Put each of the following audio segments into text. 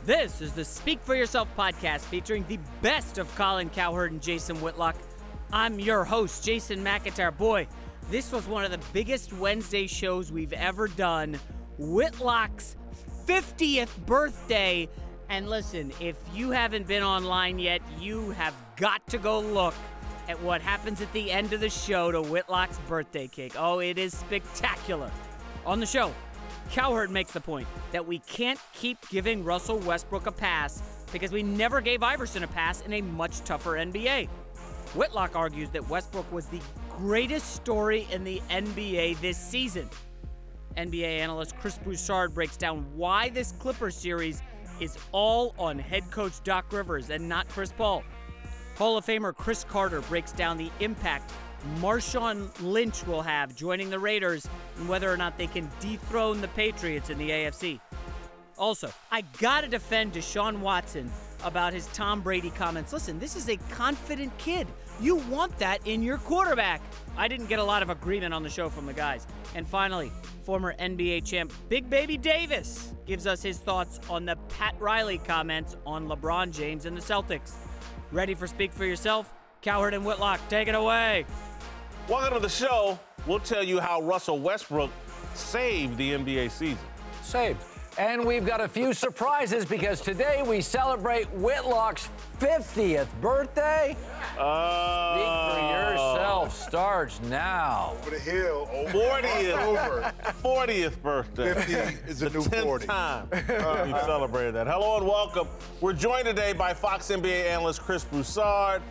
This is the Speak For Yourself podcast featuring the best of Colin Cowherd and Jason Whitlock. I'm your host, Jason McIntyre. Boy, this was one of the biggest Wednesday shows we've ever done. Whitlock's 50th birthday. And listen, if you haven't been online yet, you have got to go look at what happens at the end of the show to Whitlock's birthday cake. Oh, it is spectacular. On the show, Cowherd makes the point that we can't keep giving Russell Westbrook a pass because we never gave Iverson a pass in a much tougher NBA. Whitlock argues that Westbrook was the greatest story in the NBA this season. NBA analyst Chris Broussard breaks down why this Clippers series is all on head coach Doc Rivers and not Chris Paul. Hall of Famer Chris Carter breaks down the impact Marshawn Lynch will have joining the Raiders and whether or not they can dethrone the Patriots in the AFC. Also, I gotta defend Deshaun Watson about his Tom Brady comments. Listen, this is a confident kid. You want that in your quarterback. I didn't get a lot of agreement on the show from the guys. And finally, former NBA champ Big Baby Davis gives us his thoughts on the Pat Riley comments on LeBron James and the Celtics. Ready for Speak For Yourself? Cowherd and Whitlock, take it away. Welcome to the show. We'll tell you how Russell Westbrook saved the NBA season. Saved. And we've got a few surprises because today we celebrate Whitlock's 50th birthday. Speak For Yourself starts now. Over the hill. 40th birthday. 50 is a new 40. 10th time we celebrated that. Hello and welcome. We're joined today by Fox NBA analyst Chris Broussard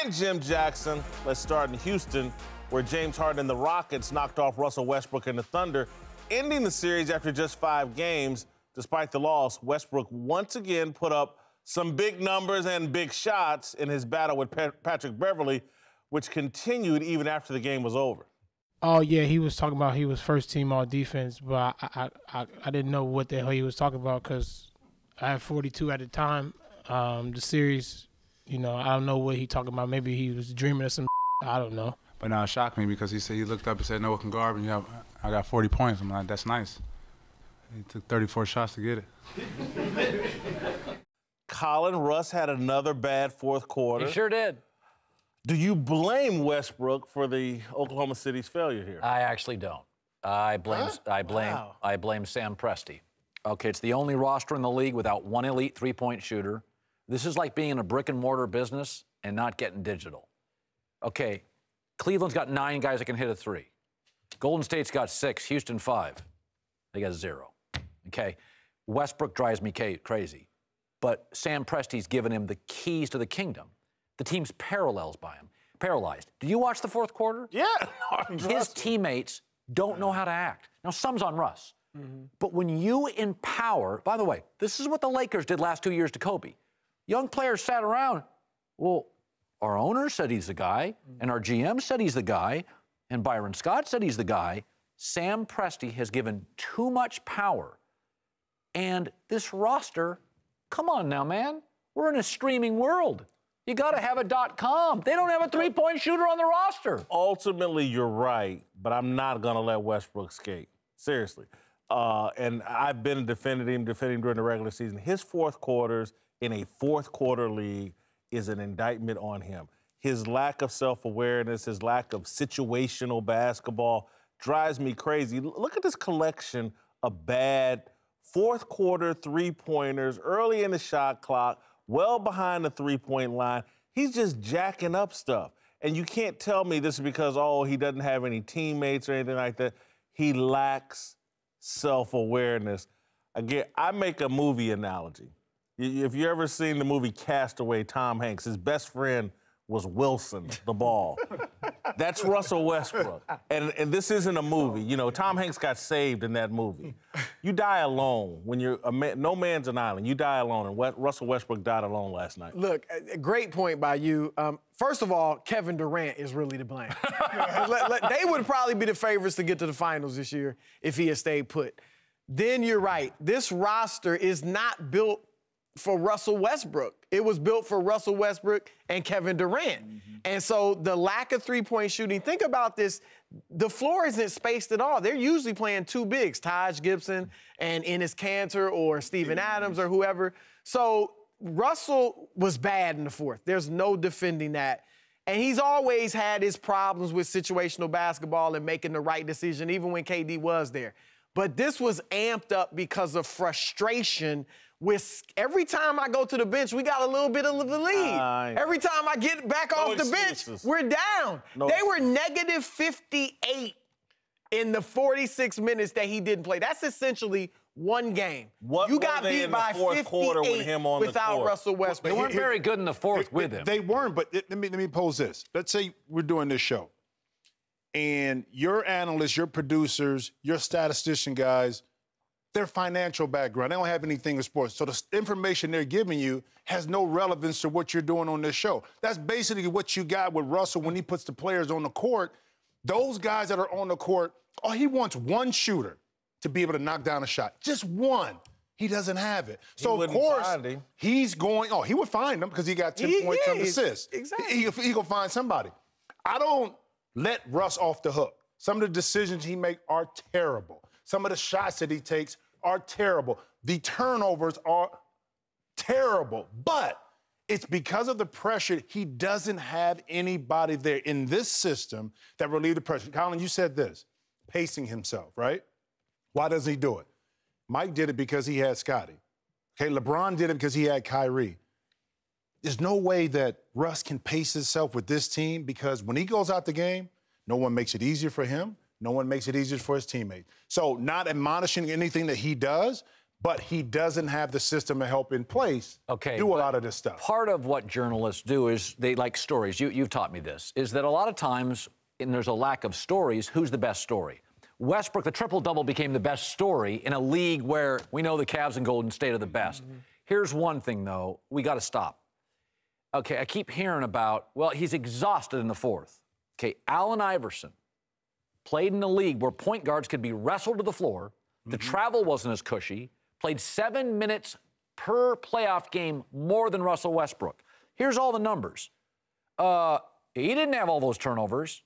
and Jim Jackson. Let's start in Houston, where James Harden and the Rockets knocked off Russell Westbrook and the Thunder, ending the series after just 5 games. Despite the loss, Westbrook once again put up some big numbers and big shots in his battle with Patrick Beverley, which continued even after the game was over. Oh, yeah, he was talking about he was first team all defense, but I didn't know what the hell he was talking about because I had 42 at the time. The series, I don't know what he talking about. Maybe he was dreaming of some I don't know. But now it shocked me because he said he looked up and said, "No one can guard me. I got 40 points." I'm like, that's nice. He took 34 shots to get it. Colin, Russ had another bad fourth quarter. He sure did. Do you blame Westbrook for the Oklahoma City's failure here? I actually don't. I blame Sam Presti. Okay, it's the only roster in the league without one elite three-point shooter. This is like being in a brick-and-mortar business and not getting digital. Okay, Cleveland's got 9 guys that can hit a 3. Golden State's got 6, Houston 5. They got 0. Okay, Westbrook drives me crazy. But Sam Presti's given him the keys to the kingdom. The team's paralyzed. Do you watch the fourth quarter? Yeah. His teammates don't know how to act. Now, some's on Russ. Mm-hmm. But when you empower, by the way, this is what the Lakers did last 2 years to Kobe. Young players sat around. Well, our owner said he's the guy, and our GM said he's the guy, and Byron Scott said he's the guy. Sam Presti has given too much power. And this roster, come on now, man. We're in a streaming world. You got to have a .com. They don't have a three-point shooter on the roster. Ultimately, you're right, but I'm not going to let Westbrook skate. Seriously. And I've been defending him during the regular season. His fourth quarters in a fourth-quarter league is an indictment on him. His lack of self-awareness, his lack of situational basketball drives me crazy. Look at this collection of bad fourth-quarter three-pointers early in the shot clock, well behind the three-point line. He's just jacking up stuff. And you can't tell me this is because, he doesn't have any teammates or anything like that. He lacks self-awareness. Again, I make a movie analogy. If you ever seen the movie Castaway, Tom Hanks, his best friend was Wilson, the ball. That's Russell Westbrook. And this isn't a movie. Tom Hanks got saved in that movie. You die alone when you're no man's an island. You die alone, and Russell Westbrook died alone last night. Look, a great point by you. First of all, Kevin Durant is really to blame. They would probably be the favorites to get to the finals this year if he had stayed put. Then you're right. This roster is not built for Russell Westbrook. It was built for Russell Westbrook and Kevin Durant. And so the lack of three-point shooting, think about this, the floor isn't spaced at all. They're usually playing two bigs, Taj Gibson and Enes Kanter or Steven Adams or whoever. So Russell was bad in the fourth. There's no defending that. And he's always had his problems with situational basketball and making the right decision, even when KD was there. But this was amped up because of frustration with every time I go to the bench, we got a little bit of the lead. Every time I get back off the bench, we're down. They were negative 58 in the 46 minutes that he didn't play. That's essentially one game. You got beat by 58 without Russell Westbrook. They weren't very good in the fourth with him. They weren't, but let me pose this. Let's say we're doing this show, and your analysts, your producers, your statistician guys, their financial background, they don't have anything in sports. So the information they're giving you has no relevance to what you're doing on this show. That's basically what you got with Russell when he puts the players on the court. Those guys that are on the court, he wants one shooter to be able to knock down a shot. Just one. He doesn't have it. So, of course, he's going, he would find them because he got 10 points, 10 assists. Exactly. He will find somebody. I don't let Russ off the hook. Some of the decisions he makes are terrible. Some of the shots that he takes are terrible. The turnovers are terrible. But it's because of the pressure. He doesn't have anybody there in this system that relieve the pressure. Colin, you said this, pacing himself, right? Why doesn't he do it? Mike did it because he had Scottie. Okay, LeBron did it because he had Kyrie. There's no way that Russ can pace himself with this team because when he goes out the game, no one makes it easier for him. No one makes it easier for his teammates. So not admonishing anything that he does, but he doesn't have the system of help in place to do a lot of this stuff. Part of what journalists do is they like stories. You've taught me this, is that a lot of times, and there's a lack of stories, who's the best story? Westbrook, the triple-double became the best story in a league where we know the Cavs and Golden State are the best. Here's one thing, though. We got to stop. Okay, I keep hearing about, he's exhausted in the fourth. Okay, Allen Iverson played in a league where point guards could be wrestled to the floor. The travel wasn't as cushy. Played 7 minutes per playoff game more than Russell Westbrook. Here's all the numbers. He didn't have all those turnovers.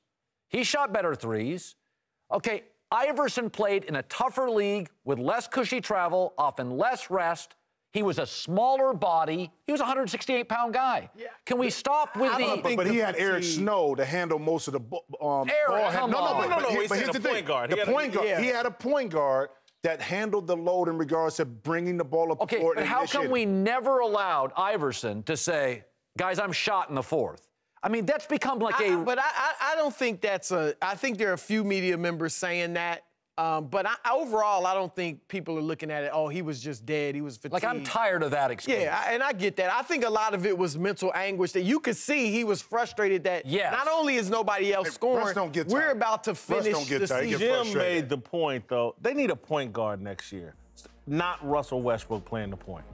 He shot better threes. Okay, Iverson played in a tougher league with less cushy travel, often less rest. He was a smaller body. He was a 168-pound guy. Yeah. Can we stop with the... But he had Eric Snow to handle most of the ball. No, here's the thing. He had a point guard that handled the load in regards to bringing the ball up the court. But how come we never allowed Iverson to say, guys, I'm shot in the fourth? I mean, that's become like But I don't think that's I think there are a few media members saying that. But overall, I don't think people are looking at it, he was just dead, he was fatigued. Like, I'm tired of that excuse. Yeah, and I get that. I think a lot of it was mental anguish that you could see he was frustrated that not only is nobody else scoring, we're about to finish the season. Jim made the point, though. They need a point guard next year, not Russell Westbrook playing the point.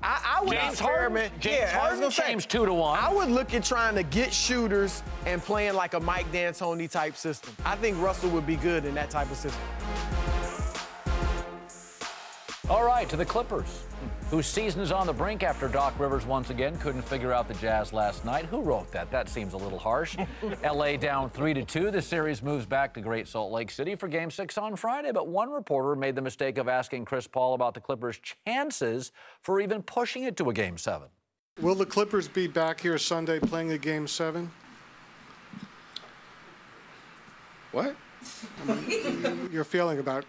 I would experiment. James 2-1. I would look at trying to get shooters and playing like a Mike D'Antoni type system. I think Russell would be good in that type of system. All right, to the Clippers, whose season is on the brink after Doc Rivers once again couldn't figure out the Jazz last night. Who wrote that? That seems a little harsh. L.A. down 3-2. The series moves back to Great Salt Lake City for Game 6 on Friday, but one reporter made the mistake of asking Chris Paul about the Clippers' chances for even pushing it to a Game 7. Will the Clippers be back here Sunday playing a Game 7? What? Your feeling about,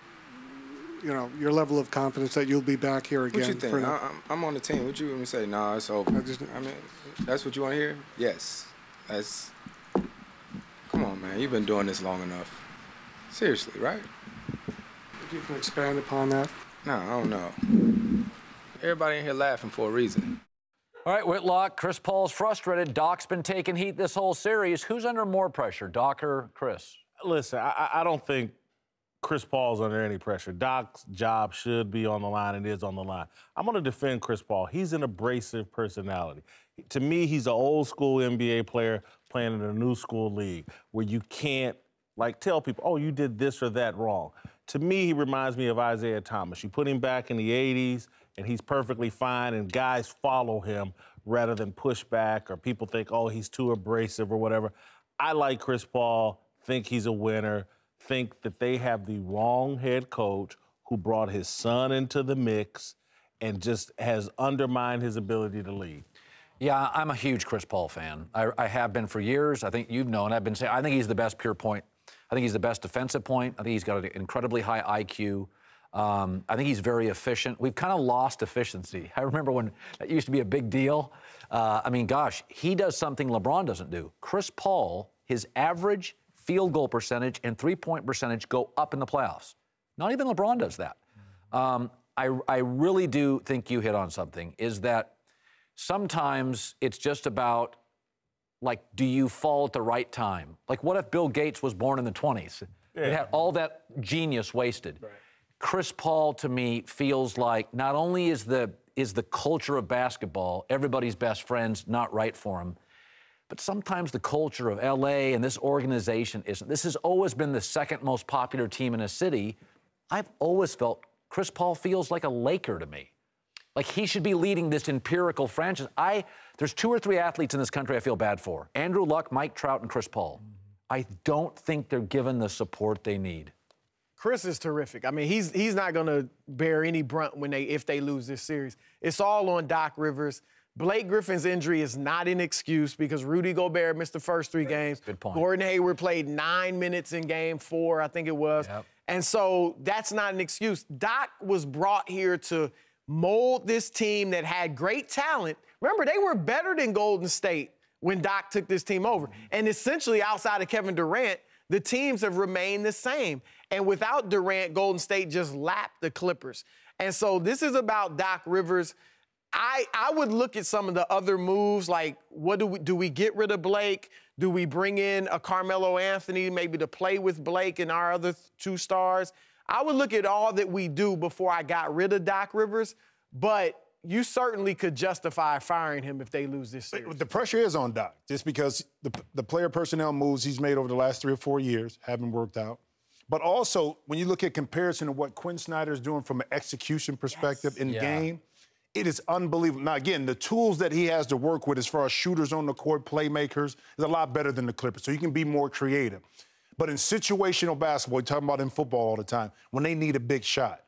your level of confidence that you'll be back here again. What you think? I'm on the team. What you want me to say? No, it's over. I mean, that's what you want to hear? Yes. Come on, man. You've been doing this long enough. Seriously, right? If you can expand upon that. No, I don't know. Everybody in here laughing for a reason. All right, Whitlock, Chris Paul's frustrated. Doc's been taking heat this whole series. Who's under more pressure, Doc or Chris? Listen, I don't think Chris Paul's under any pressure. Doc's job should be on the line and is on the line. I'm going to defend Chris Paul. He's an abrasive personality. To me, he's an old school NBA player playing in a new school league where you can't Like, tell people, oh, you did this or that wrong. To me, he reminds me of Isaiah Thomas. You put him back in the 80s, and he's perfectly fine, and guys follow him rather than push back, or people think, oh, he's too abrasive or whatever. I like Chris Paul, think he's a winner, think that they have the wrong head coach who brought his son into the mix and just has undermined his ability to lead. Yeah, I'm a huge Chris Paul fan. I have been for years. I think you've known. I've been saying I think he's the best pure point. I think he's the best defensive point. I think he's got an incredibly high IQ. I think he's very efficient. We've kind of lost efficiency. I remember when that used to be a big deal. I mean, gosh, he does something LeBron doesn't do. Chris Paul, his average field goal percentage and three-point percentage go up in the playoffs. Not even LeBron does that. I really do think you hit on something, is that sometimes it's just about, like, do you fall at the right time? Like, what if Bill Gates was born in the 20s? Yeah. It had all that genius wasted. Right. Chris Paul, to me, feels like not only is the culture of basketball, everybody's best friends, not right for him, but sometimes the culture of L.A. and this organization isn't. This has always been the second most popular team in a city. I've always felt Chris Paul feels like a Laker to me. Like, he should be leading this empirical franchise. There's 2 or 3 athletes in this country I feel bad for. Andrew Luck, Mike Trout, and Chris Paul. I don't think they're given the support they need. Chris is terrific. I mean, he's not going to bear any brunt if they lose this series. It's all on Doc Rivers. Blake Griffin's injury is not an excuse because Rudy Gobert missed the first 3 games. Good point. Gordon Hayward played 9 minutes in game 4, I think it was. Yep. And so that's not an excuse. Doc was brought here to mold this team that had great talent. Remember, they were better than Golden State when Doc took this team over. And essentially, outside of Kevin Durant, the teams have remained the same. And without Durant, Golden State just lapped the Clippers. And so this is about Doc Rivers. I would look at some of the other moves, like what do we get rid of Blake? Do we bring in a Carmelo Anthony maybe to play with Blake and our other 2 stars? I would look at all that we do before I got rid of Doc Rivers, but you certainly could justify firing him if they lose this series. The pressure is on Doc, just because the player personnel moves he's made over the last 3 or 4 years haven't worked out. But also, when you look at comparison to what Quinn Snyder's doing from an execution perspective in game, it is unbelievable. Now, again, the tools that he has to work with as far as shooters on the court, playmakers, is a lot better than the Clippers, so he can be more creative. But in situational basketball, we're talking about in football all the time, when they need a big shot,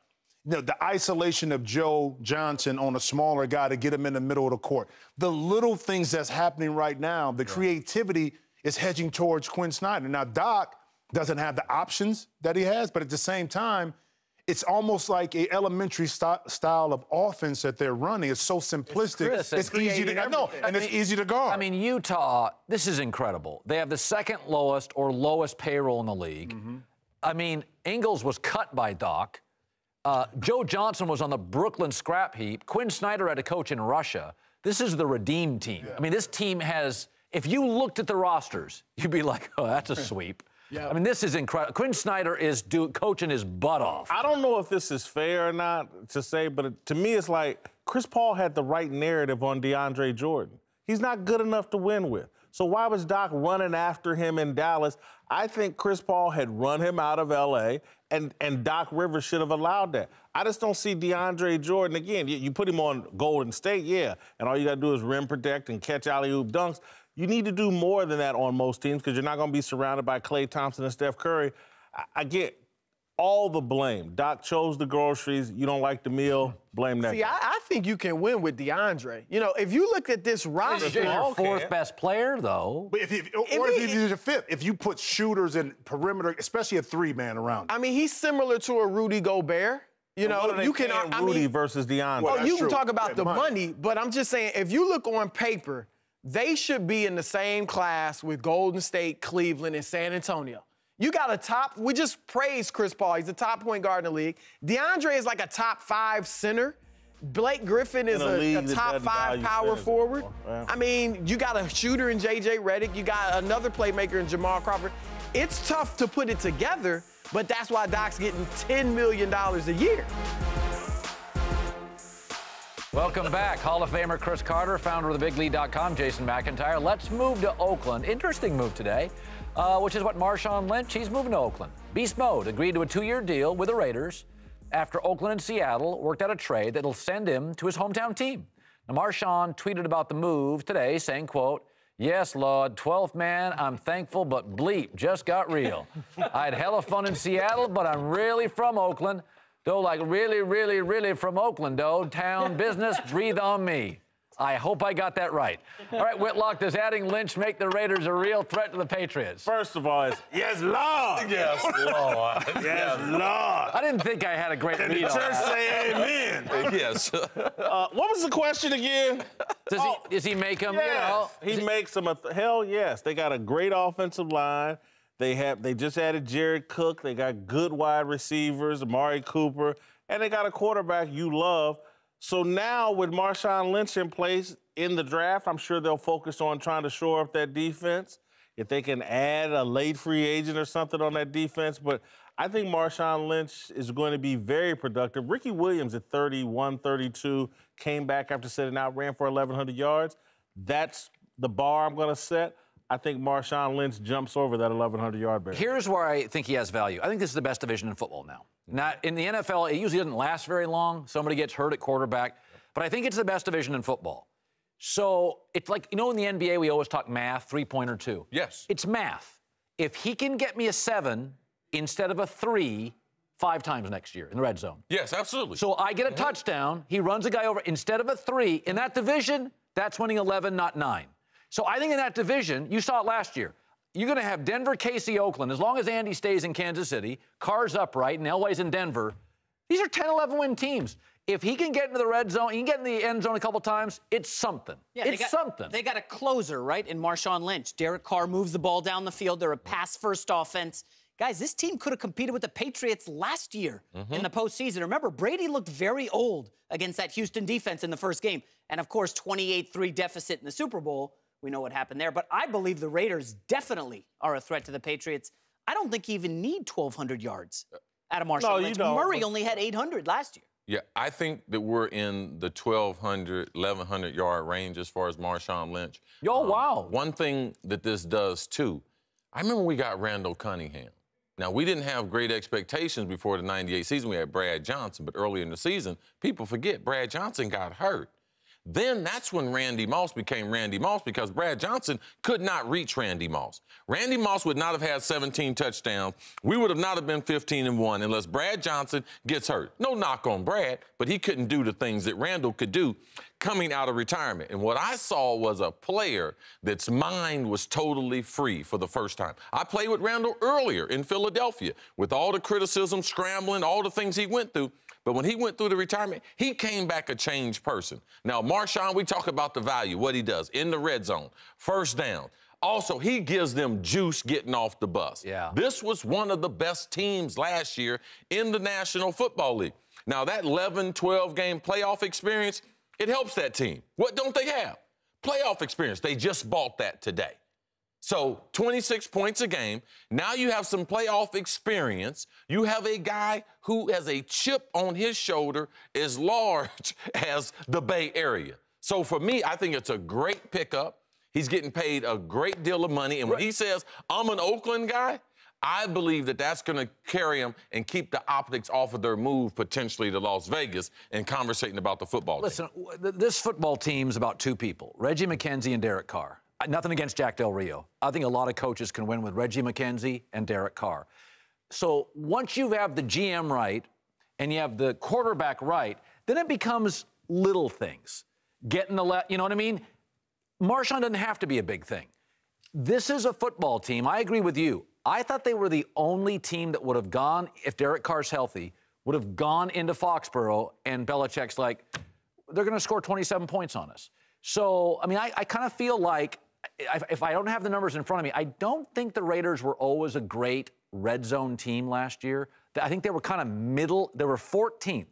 the isolation of Joe Johnson on a smaller guy to get him in the middle of the court, the little things that's happening right now, the creativity is hedging towards Quinn Snyder. Now, Doc doesn't have the options that he has, but at the same time, it's almost like an elementary style of offense that they're running. It's so simplistic. It's easy to easy to guard. I mean, Utah, this is incredible. They have the 2nd lowest or lowest payroll in the league. I mean, Ingles was cut by Doc. Joe Johnson was on the Brooklyn scrap heap. Quinn Snyder had a coach in Russia. This is the redeemed team. I mean, this team has, if you looked at the rosters, you'd be like, oh, that's a sweep. I mean, this is incredible. Quinn Snyder is coaching his butt off. I don't know if this is fair or not to say, but to me, it's like Chris Paul had the right narrative on DeAndre Jordan. He's not good enough to win with. So why was Doc running after him in Dallas? I think Chris Paul had run him out of L.A., and Doc Rivers should have allowed that. I just don't see DeAndre Jordan. Again, you put him on Golden State, and all you got to do is rim protect and catch alley-oop dunks. You need to do more than that on most teams because you're not going to be surrounded by Klay Thompson and Steph Curry. I get all the blame. Doc chose the groceries. You don't like the meal. Blame that. See, I think you can win with DeAndre. You know, if you look at this roster, he's your 4th best player, though. But if he's the 5th, if you put shooters and perimeter, especially a 3-man around. I mean, he's similar to a Rudy Gobert. You know, you can Rudy versus DeAndre. Well, you can talk about the money, but I'm just saying, if you look on paper, they should be in the same class with Golden State, Cleveland, and San Antonio. You got a top, we just praised Chris Paul. He's the top point guard in the league. DeAndre is like a top 5 center. Blake Griffin is a top 5 power forward. I mean, you got a shooter in J.J. Redick. You got another playmaker in Jamal Crawford. It's tough to put it together, but that's why Doc's getting $10 million a year. Welcome back. Hall of Famer Chris Carter, founder of TheBigLead.com, Jason McIntyre. Let's move to Oakland. Interesting move today. which is what Marshawn Lynch, he's moving to Oakland. Beast Mode agreed to a 2-year deal with the Raiders after Oakland and Seattle worked out a trade that'll send him to his hometown team. Now, Marshawn tweeted about the move today, saying, quote, "Yes, Lord, 12th man, I'm thankful, but bleep, just got real. I had hella fun in Seattle, but I'm really from Oakland. Though, like, really, really, really from Oakland, though. Town business, breathe on me." I hope I got that right. All right, Whitlock, does adding Lynch make the Raiders a real threat to the Patriots? First of all, it's yes, Lord. Yes, Lord. Yes, Lord. I didn't think I had a great And lead the on church that. say amen. Yes. What was the question again? Does he make them, Yes. He makes them hell yes. They got a great offensive line. They just added Jared Cook. They got good wide receivers, Amari Cooper, and they got a quarterback you love. So now with Marshawn Lynch in place in the draft, I'm sure they'll focus on trying to shore up that defense. If they can add a late free agent or something on that defense. But I think Marshawn Lynch is going to be very productive. Ricky Williams at 31, 32, came back after sitting out, ran for 1,100 yards. That's the bar I'm going to set. I think Marshawn Lynch jumps over that 1,100-yard barrier. Here's where I think he has value. I think this is the best division in football now. Now, in the NFL, it usually doesn't last very long. Somebody gets hurt at quarterback. But I think it's the best division in football. So it's like, in the NBA, we always talk math, 3-pointer 2. Yes. It's math. If he can get me a 7 instead of a 3 5 times next year in the red zone. Yes, absolutely. So I get a touchdown. He runs a guy over. Instead of a 3, in that division, that's winning 11, not 9. So I think in that division, you saw it last year. You're going to have Denver, KC, Oakland. As long as Andy stays in Kansas City, Carr's upright, and Elway's in Denver, these are 10, 11-win teams. If he can get into the red zone, he can get in the end zone a couple times, it's something. Yeah, it's something. They got a closer, right, in Marshawn Lynch. Derek Carr moves the ball down the field. They're a pass-first offense. Guys, this team could have competed with the Patriots last year in the postseason. Remember, Brady looked very old against that Houston defense in the first game. And, of course, 28-3 deficit in the Super Bowl. We know what happened there. But I believe the Raiders definitely are a threat to the Patriots. I don't think you even need 1,200 yards out of Marshawn Lynch. Murray only had 800 last year. Yeah, I think that we're in the 1,200, 1,100-yard range as far as Marshawn Lynch. Oh, wow. One thing that this does, too, I remember we got Randall Cunningham. Now, we didn't have great expectations before the 98 season. We had Brad Johnson, but early in the season, people forget Brad Johnson got hurt. Then that's when Randy Moss became Randy Moss because Brad Johnson could not reach Randy Moss. Randy Moss would not have had 17 touchdowns. We would have not have been 15-1 unless Brad Johnson gets hurt. No knock on Brad, but he couldn't do the things that Randall could do coming out of retirement. And what I saw was a player that's mind was totally free for the first time. I played with Randall earlier in Philadelphia with all the criticism, scrambling, all the things he went through. But when he went through the retirement, he came back a changed person. Now, Marshawn, we talk about the value, what he does in the red zone, first down. Also, he gives them juice getting off the bus. Yeah. This was one of the best teams last year in the National Football League. Now, that 11, 12-game playoff experience, it helps that team. What don't they have? Playoff experience. They just bought that today. So 26 points a game. Now you have some playoff experience. You have a guy who has a chip on his shoulder as large as the Bay Area. So for me, I think it's a great pickup. He's getting paid a great deal of money. And when he says, I'm an Oakland guy, I believe that that's going to carry him and keep the optics off of their move potentially to Las Vegas and conversating about the football team. Listen, this football team's about 2 people, Reggie McKenzie and Derek Carr. Nothing against Jack Del Rio. I think a lot of coaches can win with Reggie McKenzie and Derek Carr. So once you have the GM right and you have the quarterback right, then it becomes little things. Getting the you know what I mean? Marshawn doesn't have to be a big thing. This is a football team. I agree with you. I thought they were the only team that would have gone, if Derek Carr's healthy, would have gone into Foxborough and Belichick's like, they're going to score 27 points on us. So, I mean, I kind of feel like, if I don't have the numbers in front of me, I don't think the Raiders were always a great red zone team last year. I think they were kind of middle. They were 14th,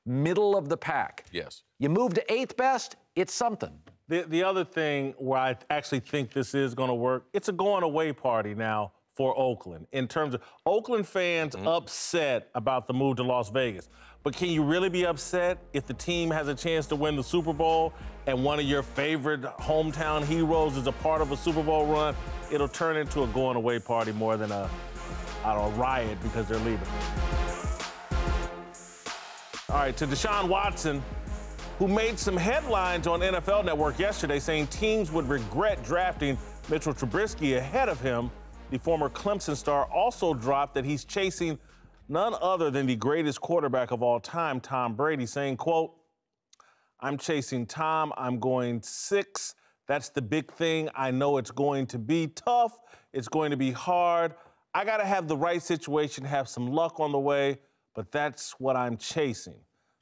middle of the pack. Yes. You move to 8th best, it's something. The other thing where I actually think this is going to work, it's a going-away party now for Oakland in terms of Oakland fans upset about the move to Las Vegas. But can you really be upset if the team has a chance to win the Super Bowl and one of your favorite hometown heroes is a part of a Super Bowl run? It'll turn into a going-away party more than a riot because they're leaving. All right, to Deshaun Watson, who made some headlines on NFL Network yesterday saying teams would regret drafting Mitchell Trubisky ahead of him. The former Clemson star also dropped that he's chasing none other than the greatest quarterback of all time, Tom Brady, saying, quote, "I'm chasing Tom. I'm going 6. That's the big thing. I know it's going to be tough. It's going to be hard. I got to have the right situation, have some luck on the way, but that's what I'm chasing."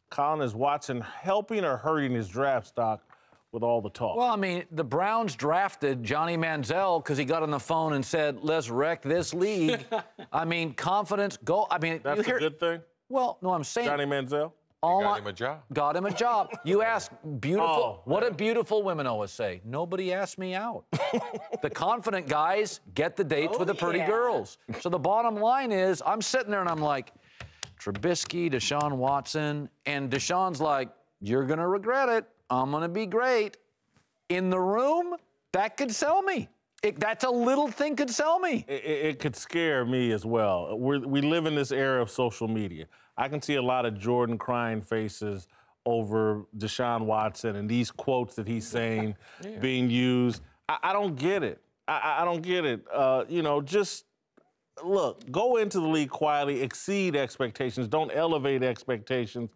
Colin, is Watson helping or hurting his draft stock with all the talk? Well, I mean, the Browns drafted Johnny Manziel because he got on the phone and said, "Let's wreck this league." I mean, confidence, go. I mean, that's a good thing? Well, no, I'm saying. Johnny Manziel? Got him a job. Got him a job. You ask beautiful, what do beautiful women always say? Nobody asked me out. The confident guys get the dates with the pretty girls. So the bottom line is, I'm sitting there and I'm like, Trubisky, Deshaun Watson, and Deshaun's like, "You're going to regret it. I'm going to be great." In the room, that could sell me. That's a little thing could sell me. It could scare me as well. We live in this era of social media. I can see a lot of Jordan crying faces over Deshaun Watson and these quotes that he's saying being used. I don't get it. I don't get it. Just look, go into the league quietly, exceed expectations. Don't elevate expectations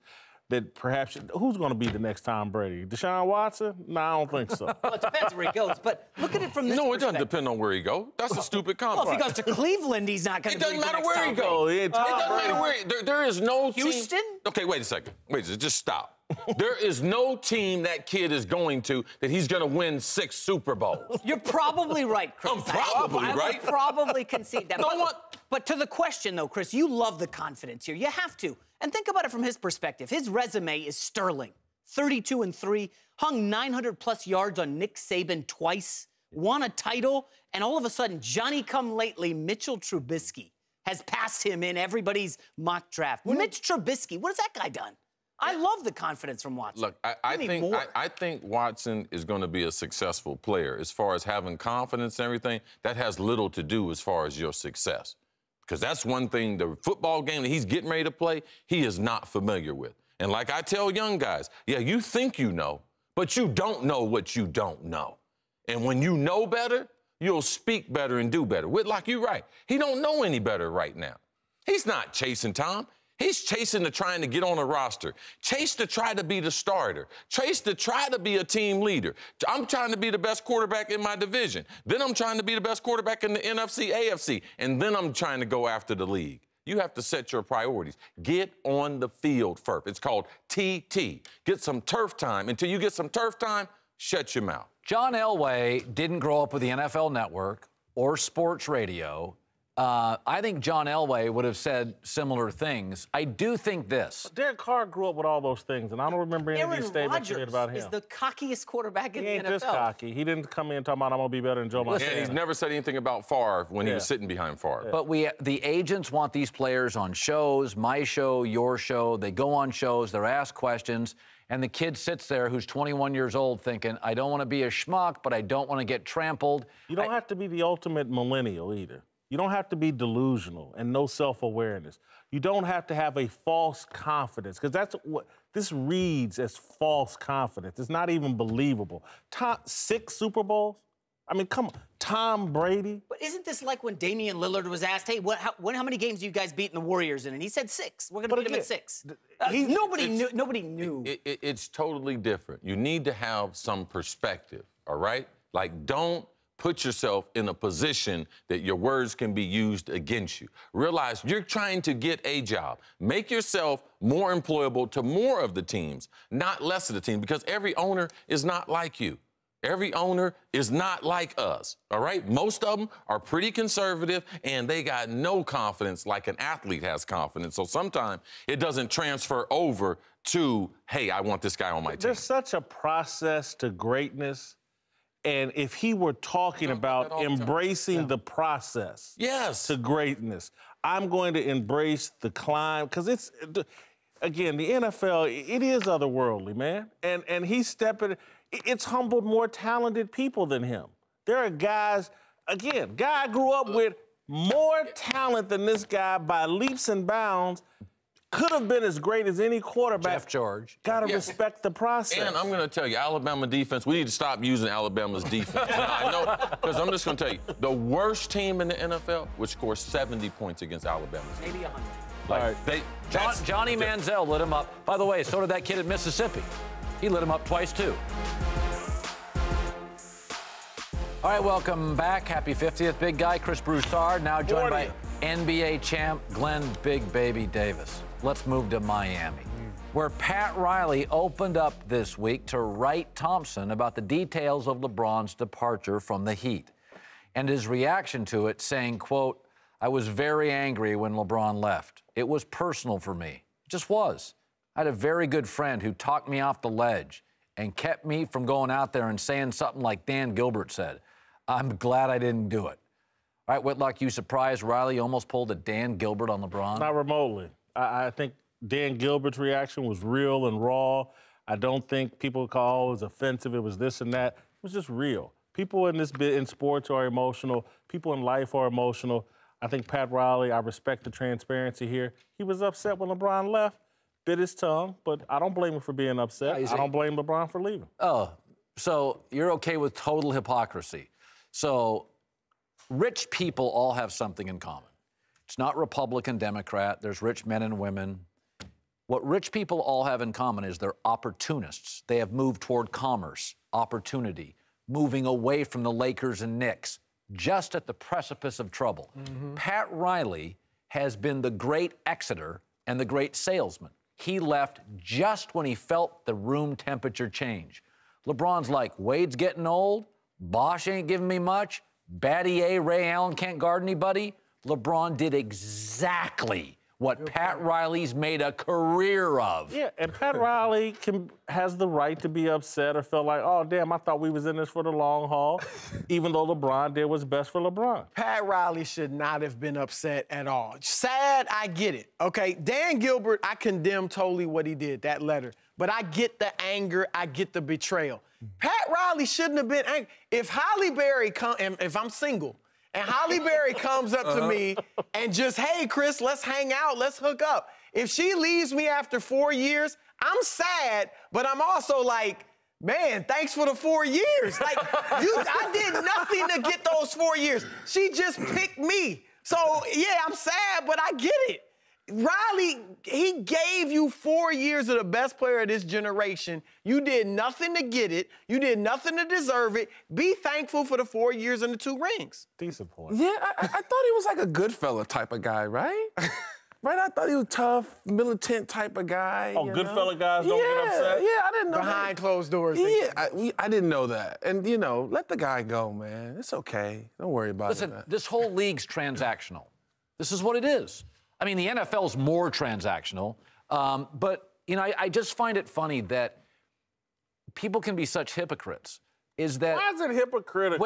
that perhaps, who's going to be the next Tom Brady? Deshaun Watson? No, I don't think so. Well, it depends where he goes, but look at it from this No, it perspective. doesn't depend on where he goes. That's a stupid comment. Well, if he goes to Cleveland, he's not going to be the next It doesn't matter where he goes. It doesn't matter where there is no Houston? team. Okay, wait a second. Just stop. There is no team that kid is going to that he's going to win 6 Super Bowls. You're probably right, Chris. I'm probably right. I would probably concede that. But to the question, though, Chris, you love the confidence here. You have to. And think about it from his perspective. His resume is sterling. 32-3, hung 900-plus yards on Nick Saban twice, won a title, and all of a sudden, Johnny-come-lately Mitchell Trubisky has passed him in everybody's mock draft. Mitch Trubisky, what has that guy done? I love the confidence from Watson. Look, I think Watson is going to be a successful player. As far as having confidence and everything, that has little to do as far as your success. Because that's one thing, the football game that he's getting ready to play, he is not familiar with. And like I tell young guys, yeah, you think you know, but you don't know what you don't know. And when you know better, you'll speak better and do better. Whitlock, you're right. He don't know any better right now. He's not chasing Tom. He's chasing to trying to get on a roster. Chase to try to be the starter. Chase to try to be a team leader. I'm trying to be the best quarterback in my division. Then I'm trying to be the best quarterback in the NFC, AFC. And then I'm trying to go after the league. You have to set your priorities. Get on the field first. It's called TT. Get some turf time. Until you get some turf time, shut your mouth. John Elway didn't grow up with the NFL Network or sports radio. I think John Elway would have said similar things. I do think this. Derek Carr grew up with all those things, and I don't remember any of these statements made about him. Is the cockiest quarterback in the NFL. He ain't this cocky. He didn't come in talking about, "I'm going to be better than Joe Montana." And he's never said anything about Favre when he was sitting behind Favre. But the agents want these players on shows, my show, your show. They go on shows, they're asked questions, and the kid sits there who's 21 years old thinking, "I don't want to be a schmuck, but I don't want to get trampled." You don't have to be the ultimate millennial either. You don't have to be delusional and no self-awareness. You don't have to have a false confidence, because that's what this reads as false confidence. It's not even believable. 6 Super Bowls? I mean, come on. Tom Brady? But isn't this like when Damian Lillard was asked, "Hey, how many games do you guys beat in the Warriors in?" And he said 6. We're going to beat him at 6. Nobody knew. It's totally different. You need to have some perspective, all right? Like, don't put yourself in a position that your words can be used against you. Realize you're trying to get a job. Make yourself more employable to more of the teams, not less of the team, because every owner is not like you. Every owner is not like us, all right? Most of them are pretty conservative, and they got no confidence like an athlete has confidence. So sometimes it doesn't transfer over to, "Hey, I want this guy on my team." There's such a process to greatness. And if he were talking about embracing the process to greatness, I'm going to embrace the climb, because it's, again, the NFL, it is otherworldly, man. And he's stepping, it's humbled more talented people than him. There are guys, again, guy grew up with more talent than this guy by leaps and bounds, could have been as great as any quarterback. Jeff George. Got to respect the process. And I'm going to tell you, Alabama defense, we need to stop using Alabama's defense. Now, I know, because I'm just going to tell you, the worst team in the NFL would score 70 points against Alabama. Maybe 100. Like, Johnny Manziel lit him up. By the way, so did that kid at Mississippi. He lit him up twice, too. All right, welcome back. Happy 50th, big guy. Chris Broussard, now joined by NBA champ Glenn Big Baby Davis. Let's move to Miami, where Pat Riley opened up this week to Wright Thompson about the details of LeBron's departure from the Heat and his reaction to it, saying, quote, "I was very angry when LeBron left. It was personal for me. It just was. I had a very good friend who talked me off the ledge and kept me from going out there and saying something like Dan Gilbert said. I'm glad I didn't do it." All right, Whitlock, you surprised Riley almost pulled a Dan Gilbert on LeBron? Not remotely. I think Dan Gilbert's reaction was real and raw. I don't think people call it was offensive, it was this and that. It was just real. People in sports are emotional. People in life are emotional. I think Pat Riley, I respect the transparency here. He was upset when LeBron left, bit his tongue, but I don't blame him for being upset. I don't blame LeBron for leaving. Oh, so you're okay with total hypocrisy. So rich people all have something in common. It's not Republican, Democrat. There's rich men and women. What rich people all have in common is they're opportunists. They have moved toward commerce, opportunity, moving away from the Lakers and Knicks, just at the precipice of trouble. Pat Riley has been the great exeter and the great salesman. He left just when he felt the room temperature change. LeBron's like, Wade's getting old, Bosh ain't giving me much, Batty A, Ray Allen can't guard anybody. LeBron did exactly what Pat Riley's made a career of. Yeah, and Pat Riley has the right to be upset or feel like, oh, damn, I thought we was in this for the long haul, even though LeBron did what's best for LeBron. Pat Riley should not have been upset at all. Sad, I get it, okay? Dan Gilbert, I condemn totally what he did, that letter. But I get the anger, I get the betrayal. Pat Riley shouldn't have been angry. If Holly Berry if I'm single, and Holly Berry comes up to me and just, hey, Chris, let's hang out, let's hook up. If she leaves me after 4 years, I'm sad, but I'm also like, man, thanks for the 4 years. Like, I did nothing to get those 4 years. She just picked me. So, yeah, I'm sad, but I get it. Riley, he gave you 4 years of the best player of this generation. You did nothing to get it. You did nothing to deserve it. Be thankful for the 4 years and the 2 rings. Decent point. Yeah, I thought he was like a good fella type of guy, right? Right? I thought he was tough, militant type of guy. Oh, good fella guys don't get upset? Yeah, I didn't know Behind closed doors. Yeah, I didn't know that. And, you know, let the guy go, man. It's okay. Don't worry about it. Listen, this whole league's transactional. This is what it is. I mean, the NFL's more transactional, but, you know, I just find it funny that people can be such hypocrites. Is that why is it hypocritical?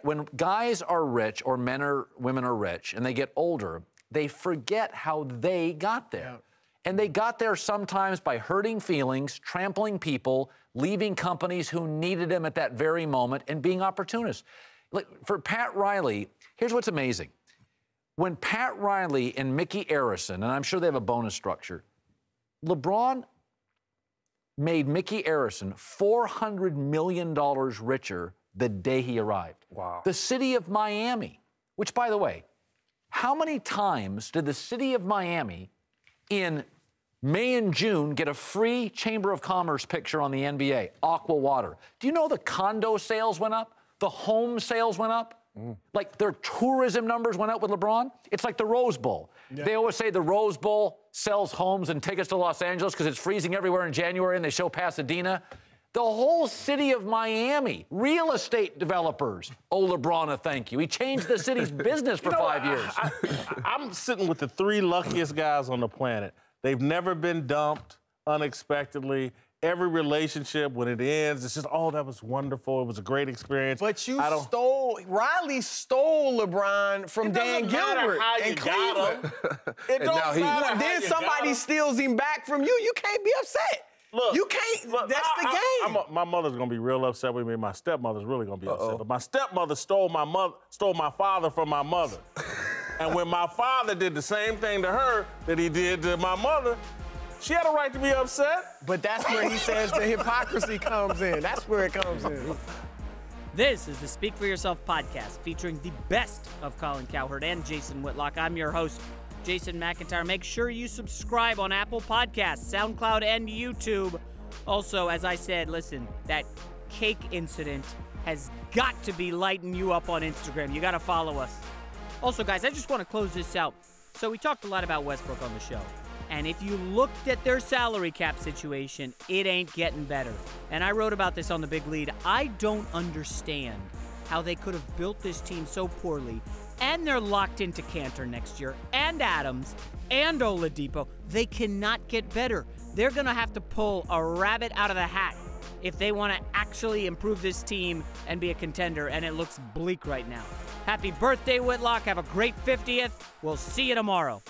When guys are rich or women are rich and they get older, they forget how they got there. Yeah. And they got there sometimes by hurting feelings, trampling people, leaving companies who needed them at that very moment, and being opportunists. Like, for Pat Riley, here's what's amazing. When Pat Riley and Mickey Arison, and I'm sure they have a bonus structure, LeBron made Mickey Arison $400 million richer the day he arrived. Wow. The city of Miami, which, by the way, how many times did the city of Miami in May and June get a free Chamber of Commerce picture on the NBA, Aqua Water? Do you know the condo sales went up? The home sales went up? Like, their tourism numbers went up with LeBron. It's like the Rose Bowl. Yeah. They always say the Rose Bowl sells homes and tickets to Los Angeles because it's freezing everywhere in January and they show Pasadena. The whole city of Miami, real estate developers owe LeBron a thank you. He changed the city's business for 5 years. I'm sitting with the 3 luckiest guys on the planet. They've never been dumped unexpectedly, every relationship, when it ends, it's just, oh, that was wonderful. It was a great experience. But Riley stole LeBron from Dan Gilbert and Cleveland. It don't matter. Then somebody steals him back from you. You can't be upset. Look, you can't. That's the game. My mother's gonna be real upset with me. My stepmother's really gonna be upset. But my stepmother stole my father from my mother. And when my father did the same thing to her that he did to my mother, she had a right to be upset. But that's where he says the hypocrisy comes in. That's where it comes in. This is the Speak for Yourself podcast featuring the best of Colin Cowherd and Jason Whitlock. I'm your host, Jason McIntyre. Make sure you subscribe on Apple Podcasts, SoundCloud, and YouTube. Also, as I said, listen, that cake incident has got to be lighting you up on Instagram. You got to follow us. Also, guys, I just want to close this out. So we talked a lot about Westbrook on the show. And if you looked at their salary cap situation, it ain't getting better. And I wrote about this on The Big Lead. I don't understand how they could have built this team so poorly, and they're locked into Cantor next year, and Adams, and Oladipo. They cannot get better. They're going to have to pull a rabbit out of the hat if they want to actually improve this team and be a contender, and it looks bleak right now. Happy birthday, Whitlock. Have a great 50th. We'll see you tomorrow.